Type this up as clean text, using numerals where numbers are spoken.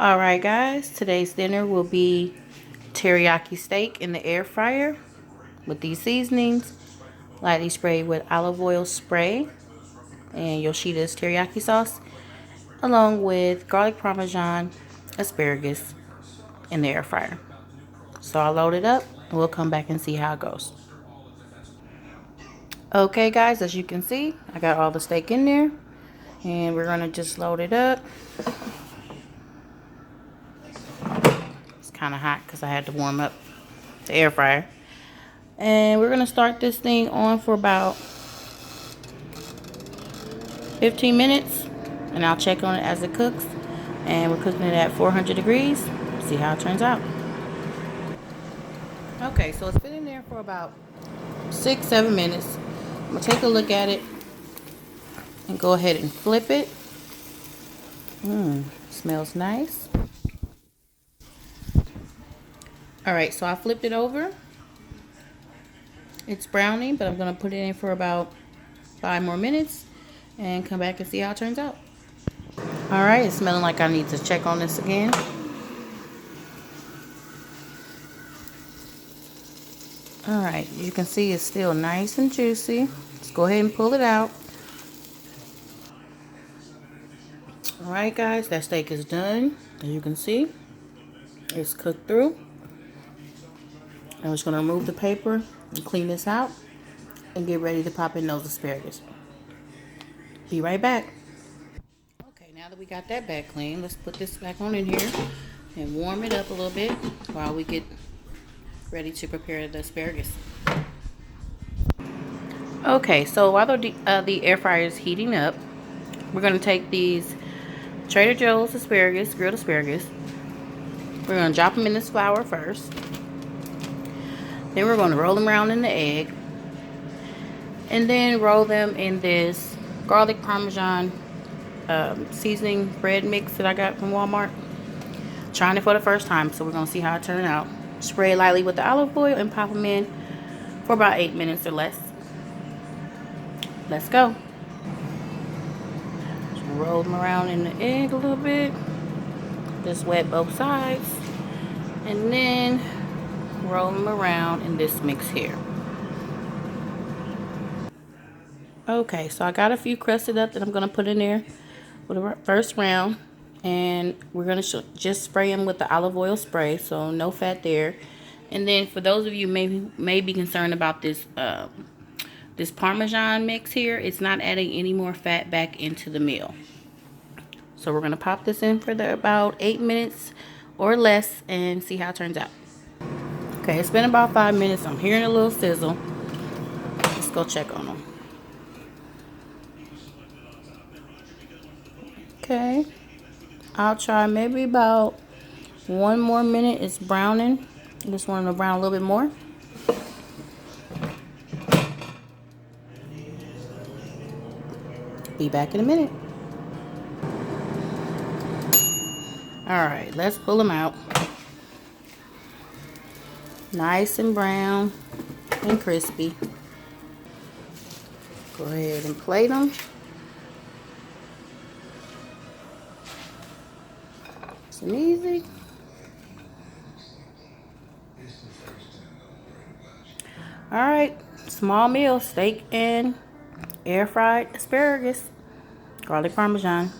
Alright guys, today's dinner will be teriyaki steak in the air fryer with these seasonings, lightly sprayed with olive oil spray and Yoshida's teriyaki sauce, along with garlic parmesan, asparagus in the air fryer. So I'll load it up and we'll come back and see how it goes. Okay guys, as you can see, I got all the steak in there and we're gonna just load it up. It's kind of hot because I had to warm up the air fryer. And we're gonna start this thing on for about 15 minutes and I'll check on it as it cooks. And we're cooking it at 400 degrees. See how it turns out. Okay, so it's been in there for about 6-7 minutes. I'm gonna take a look at it and go ahead and flip it. Smells nice. Alright, so I flipped it over. It's browning, but I'm gonna put it in for about 5 more minutes and come back and see how it turns out. Alright, it's smelling like I need to check on this again. Alright, you can see it's still nice and juicy. Let's go ahead and pull it out. Alright guys, that steak is done. As you can see, it's cooked through. I'm just going to remove the paper and clean this out and get ready to pop in those asparagus. Be right back. Okay, now that we got that back clean, let's put this back on in here and warm it up a little bit while we get ready to prepare the asparagus. Okay, so while the air fryer is heating up, we're going to take these Trader Joe's asparagus, grilled asparagus. We're going to drop them in this flour first. Then we're going to roll them around in the egg. And then roll them in this garlic parmesan seasoning bread mix that I got from Walmart. Trying it for the first time, so we're going to see how it turns out. Spray lightly with the olive oil and pop them in for about 8 minutes or less. Let's go. Just roll them around in the egg a little bit. Just wet both sides. And then roll them around in this mix here. Okay, so I got a few crusted up that I'm going to put in there for the first round. And we're going to just spray them with the olive oil spray, so no fat there. And then for those of you may be concerned about this this Parmesan mix here, it's not adding any more fat back into the meal. So we're going to pop this in for about 8 minutes or less and see how it turns out. Okay, it's been about 5 minutes. I'm hearing a little sizzle. Let's go check on them. Okay, I'll try maybe about 1 more minute. It's browning. I just want them to brown a little bit more. Be back in a minute. Alright, let's pull them out. Nice and brown and crispy. Go ahead and plate them. Nice and easy. Alright, small meal, steak and air fried asparagus, garlic parmesan.